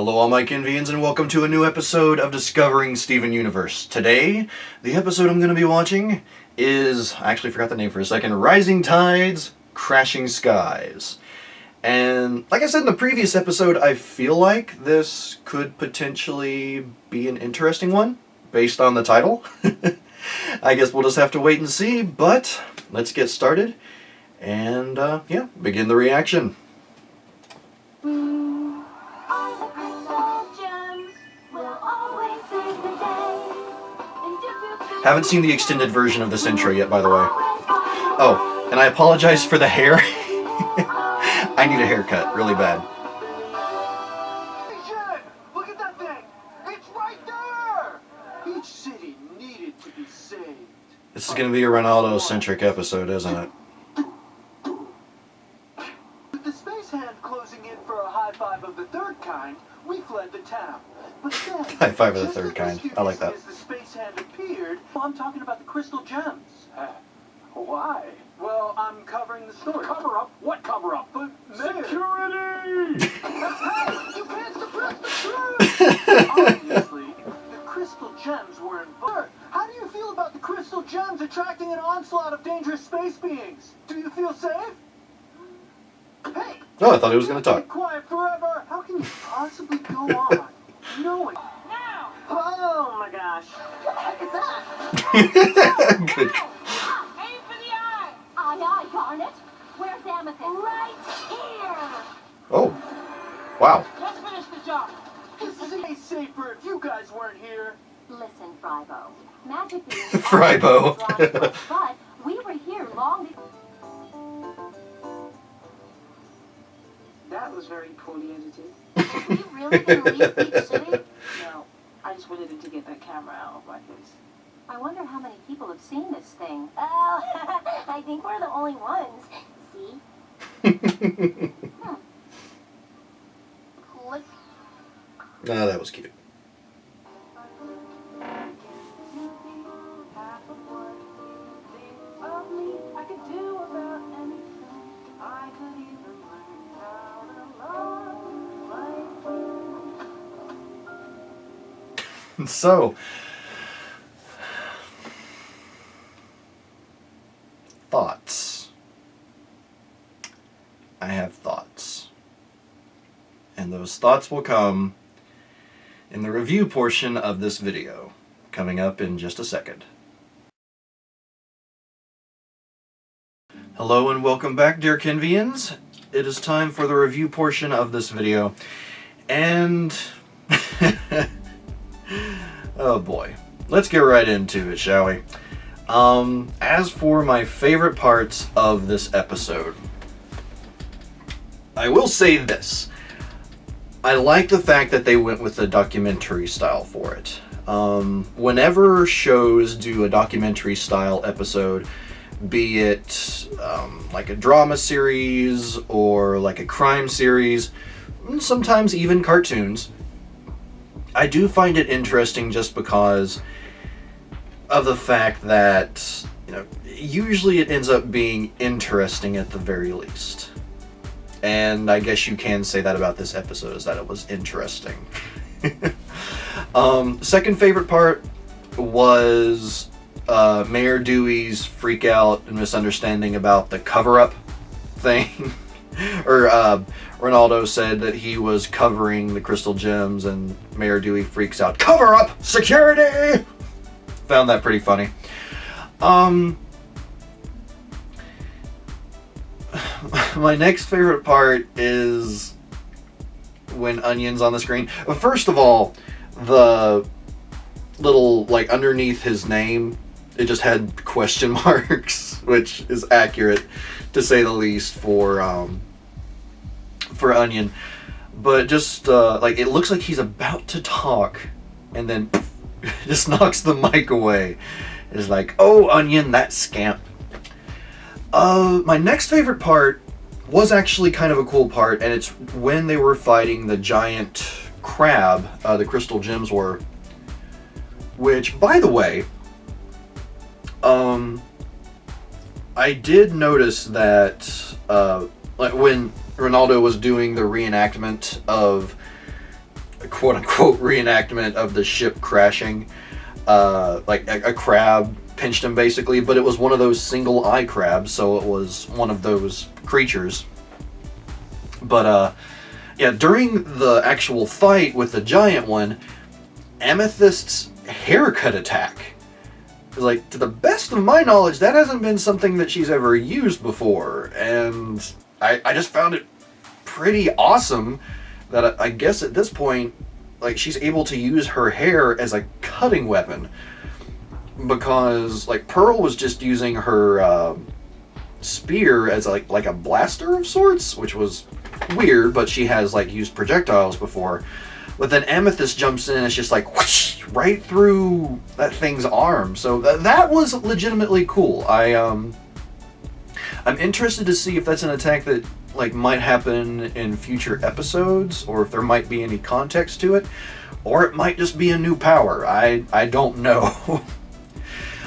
Hello all my Kenvians and welcome to a new episode of Discovering Steven Universe. Today, the episode I'm going to be watching is, I actually forgot the name for a second, Rising Tides, Crashing Skies. And like I said in the previous episode, I feel like this could potentially be an interesting one, based on the title. I guess we'll just have to wait and see, but let's get started and begin the reaction. Haven't seen the extended version of this intro yet, by the way. Oh, and I apologize for the hair. I need a haircut really bad. Look at that thing! It's right there! Each city needed to be saved. This is going to be a Ronaldo-centric episode, isn't it? With the space hand closing in for a high five of the third kind, we fled the town. But then, high five of the third kind. I like that. As the space hand appeared, I'm talking about the crystal gems. Why? Well, I'm covering the story. Cover up? What cover up? But security! Hey, you can't suppress the truth! Obviously, the crystal gems were involved. How do you feel about the crystal gems attracting an onslaught of dangerous space beings? Do you feel safe? Hey! Oh, I thought he was going to talk. Be quiet forever! How can you possibly go on knowing? Now! Oh my gosh! What the heck is that? Good. Aim for the eye! Aye, Garnet. Where's Amethyst? Right here! Oh. Wow. Let's finish the job. This is safer if you guys weren't here. Listen, Frybo. Magic being Frybo. but we were here long before. That was very poorly edited. Are we really going to leave Beach City? No, I just wanted him to get that camera out of my face. I wonder how many people have seen this thing. Oh, I think we're the only ones. See? Click. Oh, that was cute. I could do about anything. I could even learn how to love like you. So, thoughts. I have thoughts. And those thoughts will come in the review portion of this video, coming up in just a second. Hello and welcome back, dear Kenvians. It is time for the review portion of this video. And oh boy, let's get right into it, shall we? As for my favorite parts of this episode, I will say this. I like the fact that they went with the documentary style for it. Whenever shows do a documentary style episode, be it like a drama series or like a crime series, sometimes even cartoons, I do find it interesting just because of the fact that, you know, usually it ends up being interesting at the very least. And I guess you can say that about this episode, is that it was interesting. Second favorite part was Mayor Dewey's freak out and misunderstanding about the cover-up thing. Or Ronaldo said that he was covering the crystal gems and Mayor Dewey freaks out, "Cover up! Security!" Found that pretty funny. My next favorite part is when Onion's on the screen. First of all, the little, like, underneath his name, it just had question marks, which is accurate, to say the least, for Onion. But just, like, it looks like he's about to talk, and then just knocks the mic away. It's like, oh, Onion, that scamp. My next favorite part was actually kind of a cool part, and it's when they were fighting the giant crab, the crystal gems were. Which, by the way, I did notice that like when Ronaldo was doing the reenactment of quote-unquote reenactment of the ship crashing. Like a crab pinched him basically, but it was one of those single eye crabs, so it was one of those creatures. But yeah, during the actual fight with the giant one, Amethyst's haircut attack, like, to the best of my knowledge, that hasn't been something that she's ever used before, and I just found it pretty awesome that I guess at this point, like, she's able to use her hair as a cutting weapon, because, like, Pearl was just using her spear as like a blaster of sorts, which was weird, but she has, like, used projectiles before. But then Amethyst jumps in and it's just like whoosh, right through that thing's arm. So that was legitimately cool. I'm interested to see if that's an attack that, like, might happen in future episodes, or if there might be any context to it, or it might just be a new power. I don't know.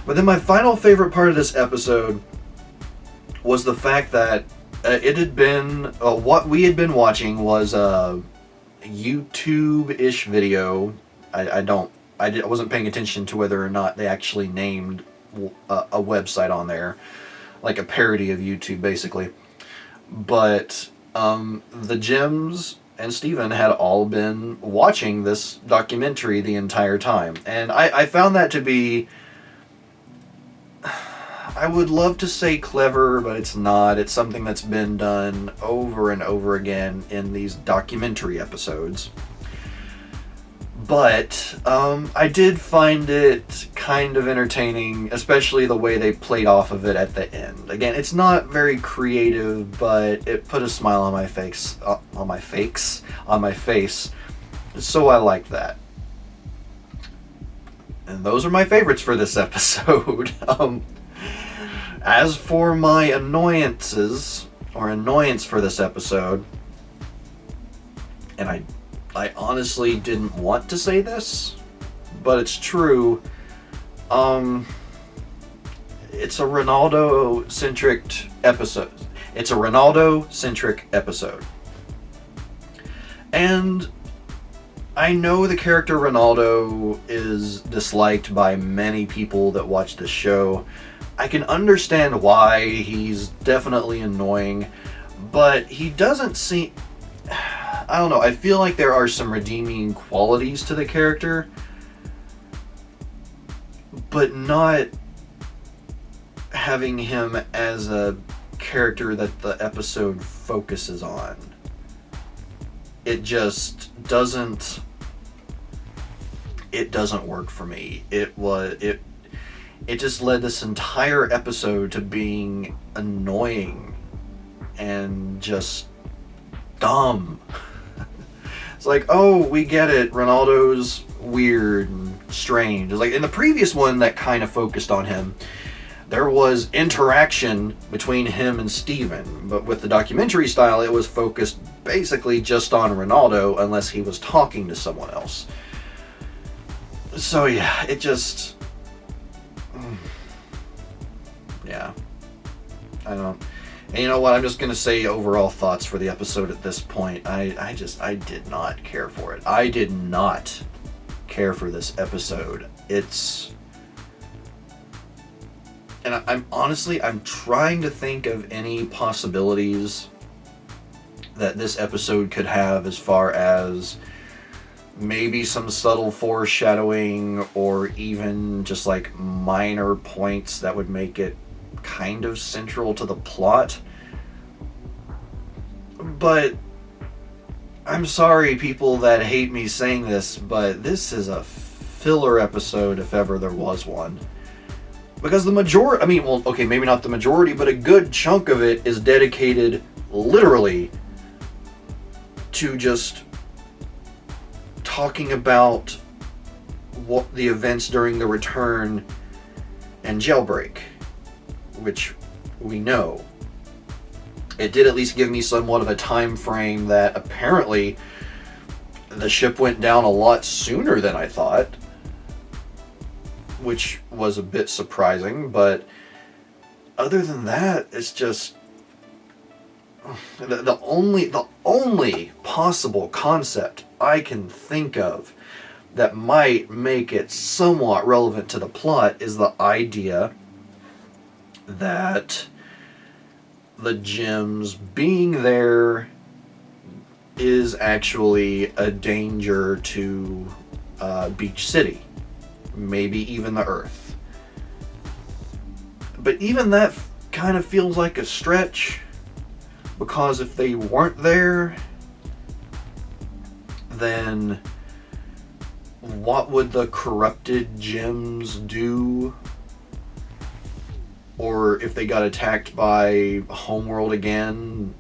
But then my final favorite part of this episode was the fact that it had been what we had been watching was a YouTube-ish video. I wasn't paying attention to whether or not they actually named a website on there, like a parody of YouTube basically. But the Gems and Steven had all been watching this documentary the entire time, and I found that to be, I would love to say clever, but it's not. It's something that's been done over and over again in these documentary episodes. But I did find it kind of entertaining, especially the way they played off of it at the end. Again, it's not very creative, but it put a smile on my face, so I liked that. And those are my favorites for this episode. As for my annoyances, or annoyance for this episode, and I honestly didn't want to say this, but it's true, it's a Ronaldo-centric episode. It's a Ronaldo-centric episode. And I know the character Ronaldo is disliked by many people that watch this show. I can understand why. He's definitely annoying, but he doesn't seem... I don't know, I feel like there are some redeeming qualities to the character, but not having him as a character that the episode focuses on. It just doesn't... It doesn't work for me. It just led this entire episode to being annoying and just dumb. It's like, oh, we get it, Ronaldo's weird and strange. It's like in the previous one that kind of focused on him, there was interaction between him and Steven, but with the documentary style it was focused basically just on Ronaldo unless he was talking to someone else. So yeah, it just... yeah. I don't... And you know what, I'm just going to say overall thoughts for the episode at this point. I did not care for it. I did not care for this episode. It's... And I'm trying to think of any possibilities that this episode could have as far as maybe some subtle foreshadowing or even just like minor points that would make it kind of central to the plot. But I'm sorry, people that hate me saying this, but this is a filler episode if ever there was one. Because the majority, I mean, well, okay, maybe not the majority, but a good chunk of it is dedicated literally to just talking about what the events during the return and jailbreak, which we know. It did at least give me somewhat of a time frame that apparently the ship went down a lot sooner than I thought, which was a bit surprising. But other than that, it's just the only possible concept I can think of that might make it somewhat relevant to the plot is the idea that the gems being there is actually a danger to Beach City, maybe even the Earth. But even that kind of feels like a stretch, because if they weren't there, then what would the corrupted gems do? Or if they got attacked by Homeworld again,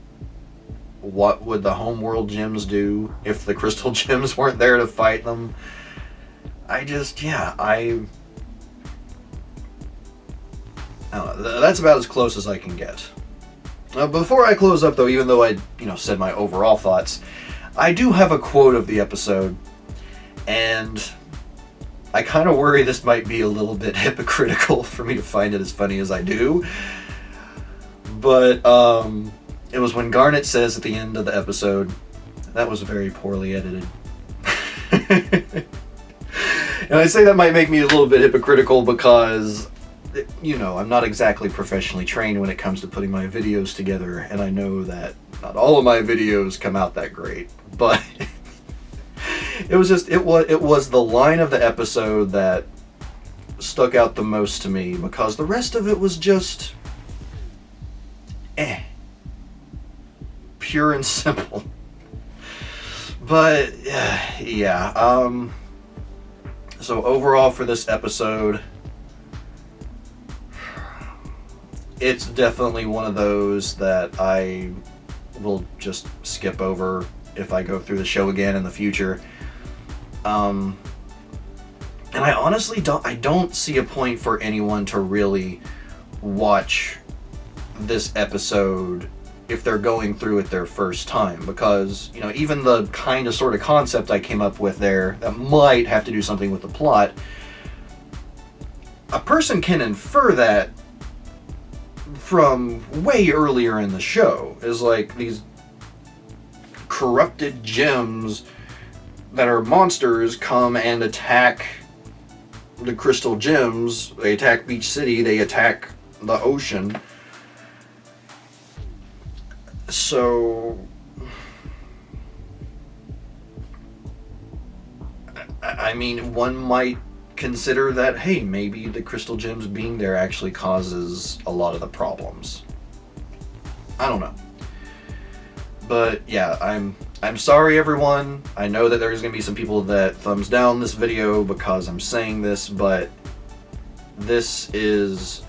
what would the Homeworld gems do if the crystal gems weren't there to fight them? I don't know. That's about as close as I can get. Before I close up, though, even though I said my overall thoughts, I do have a quote of the episode, and I kind of worry this might be a little bit hypocritical for me to find it as funny as I do. But it was when Garnet says at the end of the episode, that was very poorly edited. And I say that might make me a little bit hypocritical because, I'm not exactly professionally trained when it comes to putting my videos together, and I know that not all of my videos come out that great, but it was the line of the episode that stuck out the most to me, because the rest of it was just pure and simple. But yeah, so overall for this episode, it's definitely one of those that I will just skip over if I go through the show again in the future. And I honestly don't see a point for anyone to really watch this episode if they're going through it their first time, because even the kind of sort of concept I came up with there that might have to do something with the plot, a person can infer that from way earlier in the show, is like these corrupted gems that are monsters come and attack the crystal gems. They attack Beach City, they attack the ocean. So I mean, one might consider that, hey, maybe the crystal gems being there actually causes a lot of the problems. I don't know. But yeah, I'm sorry everyone. I know that there's going to be some people that thumbs down this video because I'm saying this, but this is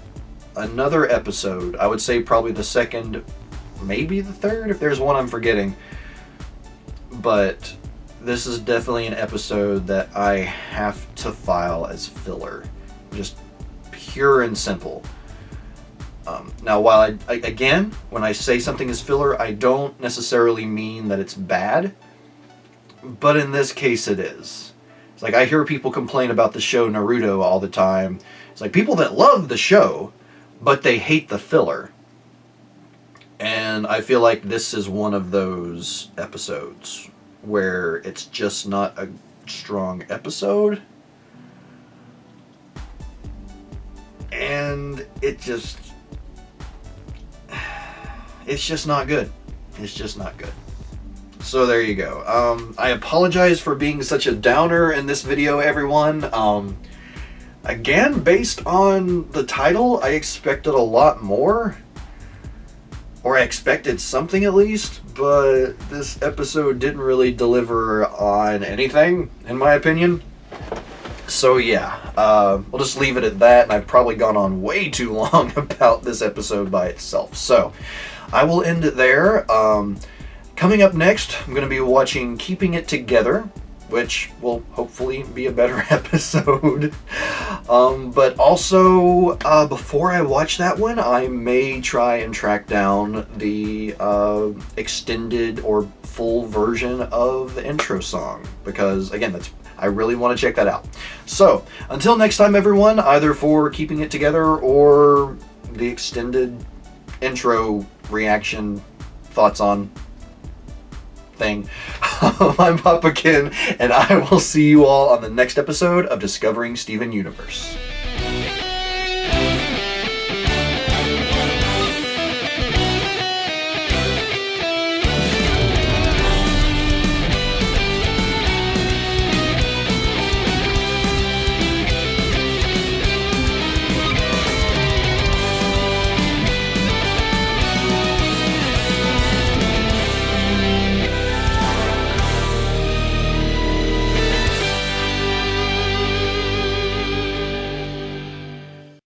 another episode. I would say probably the second, maybe the third, if there's one I'm forgetting. But this is definitely an episode that I have to file as filler. Just pure and simple. Now, while again, when I say something is filler, I don't necessarily mean that it's bad. But in this case, it is. It's like I hear people complain about the show Naruto all the time. It's like people that love the show, but they hate the filler. And I feel like this is one of those episodes where it's just not a strong episode. And it's just not good. It's just not good. So there you go. I apologize for being such a downer in this video, everyone. Again, based on the title, I expected a lot more. Or I expected something at least, but this episode didn't really deliver on anything, in my opinion. So yeah, we'll just leave it at that, and I've probably gone on way too long about this episode by itself. So I will end it there. Coming up next, I'm going to be watching Keeping It Together, which will hopefully be a better episode. But also, before I watch that one, I may try and track down the extended or full version of the intro song, because again, I really want to check that out. So until next time, everyone, either for Keeping It Together or the extended intro reaction, thoughts on thing. I'm Papa Ken, and I will see you all on the next episode of Discovering Steven Universe.